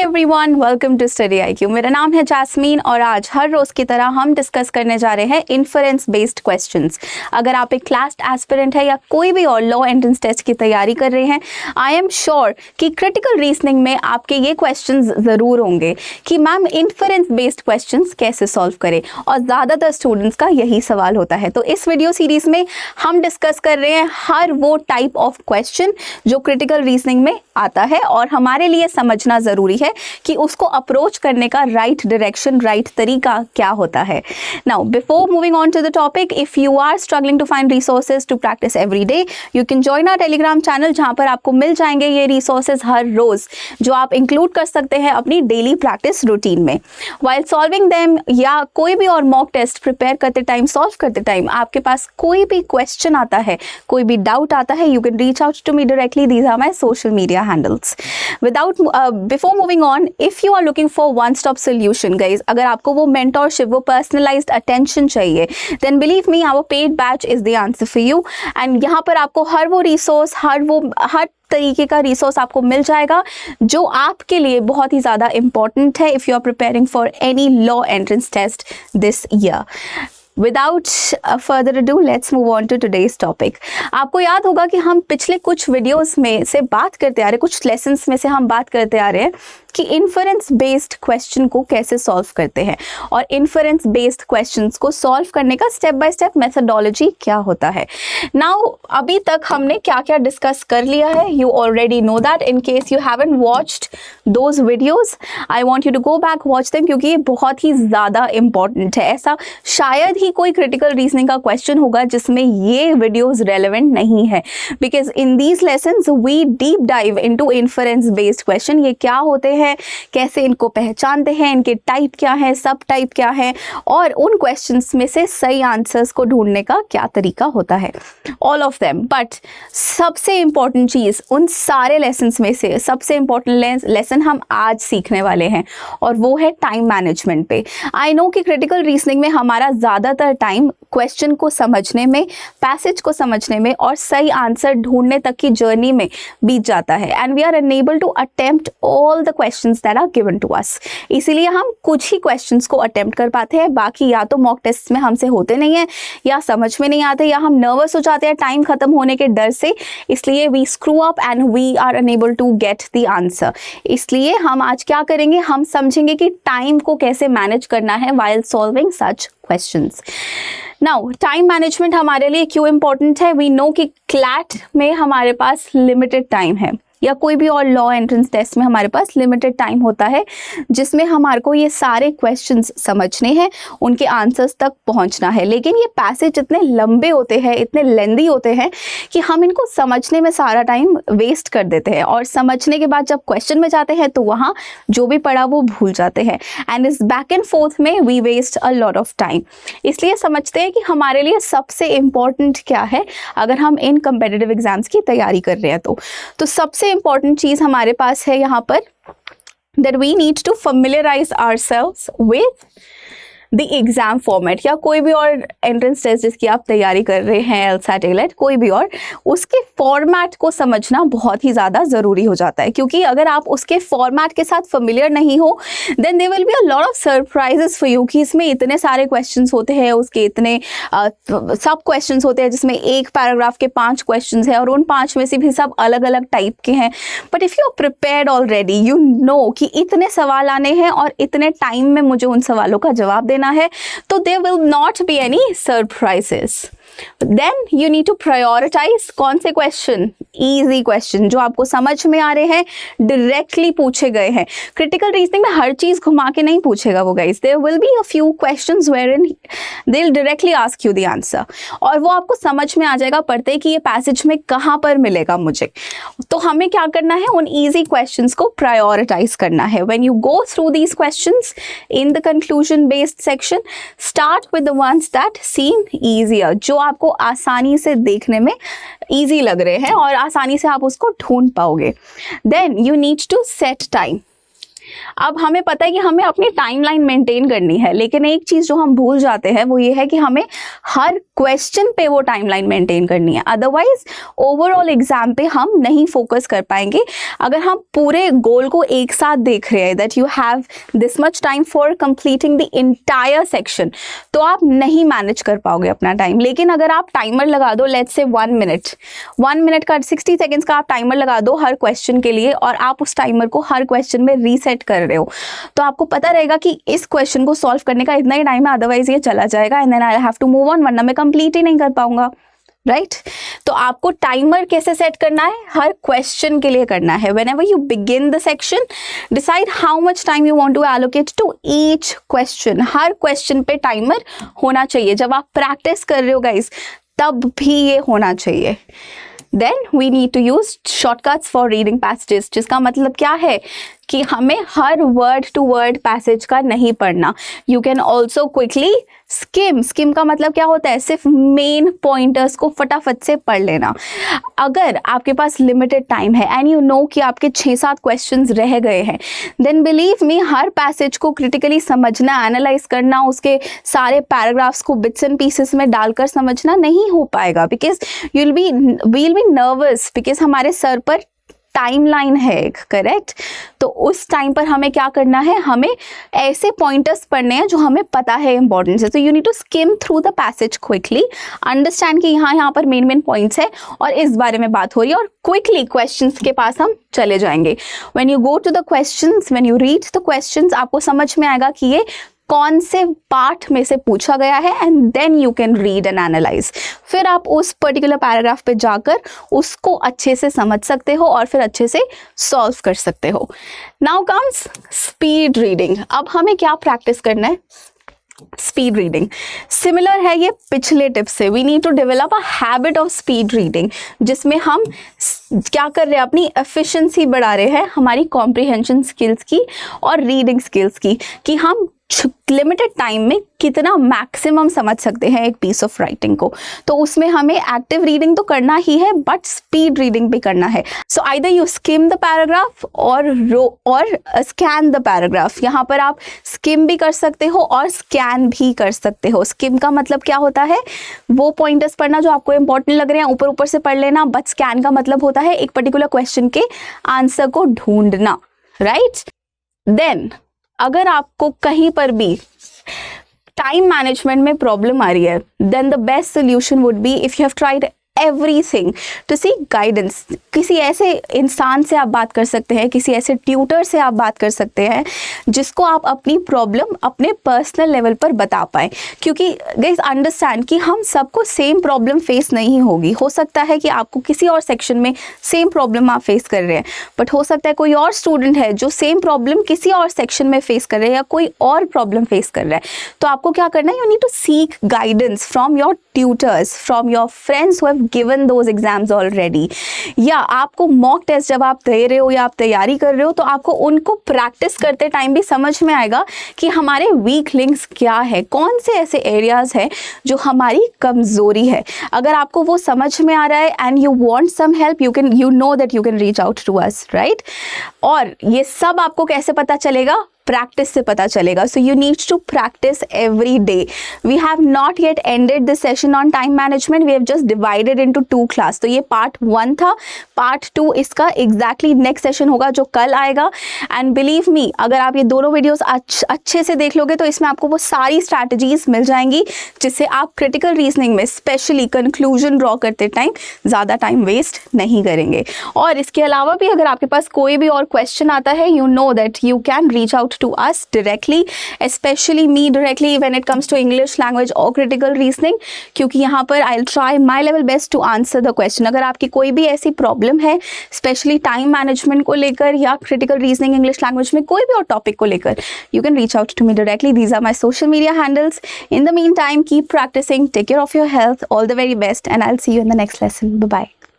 Everyone, welcome to study IQ। मेरा नाम है जैस्मीन और आज हर रोज़ की तरह हम डिस्कस करने जा रहे हैं इन्फरेंस बेस्ड क्वेश्चंस। अगर आप एक क्लास एस्पिरेंट है या कोई भी और लॉ एंट्रेंस टेस्ट की तैयारी कर रहे हैं, आई एम श्योर कि क्रिटिकल रीजनिंग में आपके ये क्वेश्चंस ज़रूर होंगे कि मैम इन्फरेंस बेस्ड क्वेश्चंस कैसे सॉल्व करें, और ज़्यादातर स्टूडेंट्स का यही सवाल होता है। तो इस वीडियो सीरीज़ में हम डिस्कस कर रहे हैं हर वो टाइप ऑफ क्वेश्चन जो क्रिटिकल रीजनिंग में आता है और हमारे लिए समझना ज़रूरी है कि उसको अप्रोच करने का राइट डायरेक्शन, राइट तरीका क्या होता है। Now before moving on to the topic, if you are struggling to find resources to practise every day, you can join our Telegram channel, जहां पर आपको मिल जाएंगे ये रिसोर्सेज हर रोज जो आप इंक्लूड कर सकते हैं अपनी डेली प्रैक्टिस रूटीन में। वाइल सॉल्विंग देम या कोई भी और मॉक टेस्ट प्रिपेयर करते टाइम, सॉल्व करते टाइम आपके पास कोई भी क्वेश्चन आता है, कोई भी डाउट आता है, you can reach out to me directly. These are my social media handles. Before moving on, if you are looking for one stop solution guys, अगर आपको वो mentorship, वो personalized attention चाहिए, then believe me, our paid batch is the answer for you। and यहाँ पर आपको हर वो resource, हर तरीके का रिसोर्स आपको मिल जाएगा जो आपके लिए बहुत ही ज़्यादा इम्पॉर्टेंट है if you are preparing for any law entrance test this year. Without further ado, let's move on to today's topic। आपको याद होगा कि हम पिछले कुछ वीडियोस में से बात करते आ रहे हैं, कुछ लेसन्स में से हम बात करते आ रहे हैं कि इन्फरेंस बेस्ड क्वेश्चन को कैसे सॉल्व करते हैं और इन्फरेंस बेस्ड क्वेश्चंस को सॉल्व करने का स्टेप बाय स्टेप मेथडोलॉजी क्या होता है। नाउ अभी तक हमने क्या क्या डिस्कस कर लिया है, you already know that. In case you haven't watched those videos, I want you to go back watch them, क्योंकि ये बहुत ही ज़्यादा इंपॉर्टेंट है। ऐसा शायद ही कोई क्रिटिकल रीजनिंग का क्वेश्चन होगा जिसमें ये वीडियोज रेलेवेंट नहीं है, because in these lessons we deep dive into inference based question. ये क्या होते हैं, कैसे इनको पहचानते हैं, इनके टाइप क्या है, सब टाइप क्या है, और उन क्वेश्चंस में से सही आंसर्स को ढूंढने का क्या तरीका होता है, ऑल ऑफ देम। बट सबसे इंपॉर्टेंट चीज़ उन सारे लेसन्स में से सबसे इंपॉर्टेंट लेसन हम आज सीखने वाले हैं और वो है टाइम मैनेजमेंट पे। आई नो कि क्रिटिकल रीजनिंग में हमारा ज़्यादातर टाइम क्वेश्चन को समझने में, पैसेज को समझने में और सही आंसर ढूंढने तक की जर्नी में बीत जाता है, and we are unable to attempt all the questions that are given to us. इसीलिए हम कुछ ही क्वेश्चंस को अटेम्प्ट कर पाते हैं, बाकी या तो मॉक टेस्ट में हमसे होते नहीं है, या समझ में नहीं आते, या हम नर्वस हो जाते हैं टाइम खत्म होने के डर से, इसलिए we screw up and we are unable to get the answer. इसलिए हम आज क्या करेंगे, हम समझेंगे कि टाइम को कैसे मैनेज करना है वाइल सॉल्विंग सच क्वेश्चंस। नाउ टाइम मैनेजमेंट हमारे लिए क्यों इंपॉर्टेंट है? वी नो कि क्लैट में हमारे पास लिमिटेड टाइम है, या कोई भी और लॉ एंट्रेंस टेस्ट में हमारे पास लिमिटेड टाइम होता है जिसमें हमारे को ये सारे क्वेश्चंस समझने हैं, उनके आंसर्स तक पहुंचना है। लेकिन ये पैसेज इतने लंबे होते हैं, इतने लेंदी होते हैं कि हम इनको समझने में सारा टाइम वेस्ट कर देते हैं, और समझने के बाद जब क्वेश्चन में जाते हैं तो वहाँ जो भी पढ़ा वो भूल जाते हैं, एंड इस बैक एंड फोर्थ में we waste a lot of time. इसलिए समझते हैं कि हमारे लिए सबसे इम्पॉर्टेंट क्या है अगर हम इन कम्पिटिटिव एग्जाम्स की तैयारी कर रहे हैं। तो सबसे इंपॉर्टेंट चीज हमारे पास है यहाँ पर, that we need to familiarize ourselves with the exam format, या कोई भी और एंट्रेंस टेस्ट जिसकी आप तैयारी कर रहे हैं, LSAT, AILET, कोई भी और, उसके फॉर्मेट को समझना बहुत ही ज़्यादा ज़रूरी हो जाता है। क्योंकि अगर आप उसके फॉर्मेट के साथ फेमिलियर नहीं हो, then there will be a lot of surprises for you कि इसमें इतने सारे क्वेश्चंस होते हैं, उसके इतने सब क्वेश्चंस होते हैं जिसमें एक पैराग्राफ के 5 क्वेश्चंस हैं और उन 5 में से भी सब अलग अलग टाइप के हैं। But if you are prepared already, you know कि इतने सवाल आने हैं और इतने टाइम में मुझे उन सवालों का जवाब देना है, तो there will not be any surprises। Then you need to prioritize कौन से क्वेश्चन, इजी क्वेश्चन जो आपको समझ में आ रहे हैं, डायरेक्टली पूछे गए हैं। क्रिटिकल रीजनिंग में हर चीज घुमा के नहीं पूछेगा वो guys, there will be a few questions wherein they will directly ask you the answer, और वो आपको समझ में आ जाएगा पढ़ते कि ये पैसेज में कहाँ पर मिलेगा मुझे। तो हमें क्या करना है, उन ईजी क्वेश्चंस को प्रायोरिटाइज करना है। When you go through these questions in the conclusion based section, start with the ones that seem easier, जो आपको आसानी से देखने में इजी लग रहे हैं और आसानी से आप उसको ढूंढ पाओगे। Then you need to set time. अब हमें पता है कि हमें अपनी टाइमलाइन मेंटेन करनी है, लेकिन एक चीज़ जो हम भूल जाते हैं वो ये है कि हमें हर क्वेश्चन पे वो टाइमलाइन मेंटेन करनी है, अदरवाइज ओवरऑल एग्जाम पे हम नहीं फोकस कर पाएंगे। अगर हम पूरे गोल को एक साथ देख रहे हैं that you have this much time for completing the entire section, तो आप नहीं मैनेज कर पाओगे अपना टाइम। लेकिन अगर आप टाइमर लगा दो, लेट्स से 1 मिनट का 60 सेकेंड्स का आप टाइमर लगा दो हर क्वेश्चन के लिए, और आप उस टाइमर को हर क्वेश्चन में रीसेट कर रहे हो, तो आपको पता रहेगा कि इस क्वेश्चन को सॉल्व करने का इतना ही टाइम है, अदरवाइज ये चला जाएगा and then I have to move on, वरना मैं कंप्लीट ही नहीं कर पाऊंगा, राइट? तो आपको टाइमर कैसे सेट करना है? हर क्वेश्चन के लिए करना है। Whenever you begin the section, decide how much time you want to allocate to each question. हर क्वेश्चन पे टाइमर होना चाहिए। जब आप प्रैक्टिस कर रहे हो गाइस, तब भी ये होना चाहिए। Then we need to use shortcuts for reading passages, जिसका मतलब क्या है कि हमें हर वर्ड टू वर्ड पैसेज का नहीं पढ़ना। You can also quickly skim का मतलब क्या होता है? सिर्फ मेन पॉइंटर्स को फटाफट से पढ़ लेना। अगर आपके पास लिमिटेड टाइम है एंड यू नो कि आपके 6-7 क्वेश्चंस रह गए हैं, देन बिलीव मी, हर पैसेज को क्रिटिकली समझना, एनालाइज करना, उसके सारे पैराग्राफ्स को बिट्स एंड पीसेस में डालकर समझना नहीं हो पाएगा, because we'll be nervous, because हमारे सर पर टाइमलाइन है एक, करेक्ट? तो उस टाइम पर हमें क्या करना है? हमें ऐसे पॉइंटर्स पढ़ने हैं जो हमें पता है इंपॉर्टेंस है। तो you need to skim through the passage quickly, understand कि यहाँ पर मेन पॉइंट्स है और इस बारे में बात हो रही है, और क्विकली क्वेश्चंस के पास हम चले जाएंगे। When you go to the questions, when you read the questions, आपको समझ में आएगा कि ये कौन से पार्ट में से पूछा गया है, and then you can read and analyse. फिर आप उस पर्टिकुलर पैराग्राफ पे जाकर उसको अच्छे से समझ सकते हो और फिर अच्छे से सॉल्व कर सकते हो। Now comes speed reading. अब हमें क्या प्रैक्टिस करना है? स्पीड रीडिंग सिमिलर है ये पिछले टिप्स से। We need to develop a habit of speed reading, जिसमें हम क्या कर रहे हैं? अपनी एफिशिएंसी बढ़ा रहे हैं, हमारी कॉम्प्रिहेंशन स्किल्स की और रीडिंग स्किल्स की, कि हम लिमिटेड टाइम में कितना मैक्सिमम समझ सकते हैं एक पीस ऑफ राइटिंग को। तो उसमें हमें एक्टिव रीडिंग तो करना ही है, बट स्पीड रीडिंग भी करना है। So either you scheme the paragraph और स्कैन द पैराग्राफ। यहाँ पर आप स्किम भी कर सकते हो और स्कैन भी कर सकते हो। स्किम का मतलब क्या होता है? वो पॉइंटर्स पढ़ना जो आपको इंपॉर्टेंट लग रहे हैं, ऊपर ऊपर से पढ़ लेना। बट स्कैन का मतलब होता है एक पर्टिकुलर क्वेश्चन के आंसर को ढूंढना, राइट? देन अगर आपको कहीं पर भी टाइम मैनेजमेंट में प्रॉब्लम आ रही है, then the best solution would be if you have tried everything to seek guidance. किसी ऐसे इंसान से आप बात कर सकते हैं, किसी ऐसे ट्यूटर से आप बात कर सकते हैं जिसको आप अपनी प्रॉब्लम अपने पर्सनल लेवल पर बता पाएँ। क्योंकि गाइस अंडरस्टैंड कि हम सबको सेम प्रॉब्लम फेस नहीं होगी। हो सकता है कि आपको किसी और सेक्शन में सेम प्रॉब्लम आप फेस कर रहे हैं, बट हो सकता है कोई और स्टूडेंट है जो सेम प्रॉब्लम किसी और सेक्शन में फेस कर रहे हैं या कोई और प्रॉब्लम फेस कर रहा है। तो आपको क्या करना है? You need to seek guidance from your tutors, from your friends who have given those exams already. या आपको मॉक टेस्ट जब आप दे रहे हो या आप तैयारी कर रहे हो, तो आपको उनको प्रैक्टिस करते टाइम भी समझ में आएगा कि हमारे वीक लिंक्स क्या है, कौन से ऐसे एरियाज हैं जो हमारी कमजोरी है। अगर आपको वो समझ में आ रहा है and you want some help, you know that you can reach out to us, right? और ये सब आपको कैसे पता चलेगा? प्रैक्टिस से पता चलेगा। So you need to practise every day. We have not yet ended this session on time management, we have just divided into 2 class. तो ये पार्ट 1 था, पार्ट 2 इसका एग्जैक्टली नेक्स्ट सेशन होगा जो कल आएगा। एंड बिलीव मी, अगर आप ये दोनों वीडियोस अच्छे से देख लोगे तो इसमें आपको वो सारी स्ट्रैटेजीज मिल जाएंगी जिससे आप क्रिटिकल रीजनिंग में स्पेशली कंक्लूजन ड्रॉ करते टाइम ज़्यादा टाइम वेस्ट नहीं करेंगे। और इसके अलावा भी अगर आपके पास कोई भी और क्वेश्चन आता है, you know that you can reach out to us directly, especially me directly when it comes to English language or critical reasoning, क्योंकि यहाँ पर I'll try my level best to answer the question। अगर आपकी कोई भी ऐसी problem है specially time management को लेकर या क्रिटिकल रीजनिंग इंग्लिश लैंग्वेज में कोई भी और टॉपिक को लेकर, you can reach out to me directly. These are my social media handles. In the meantime, keep practicing, take care of your health, all the very best, and I'll see you in the next lesson. Bye bye.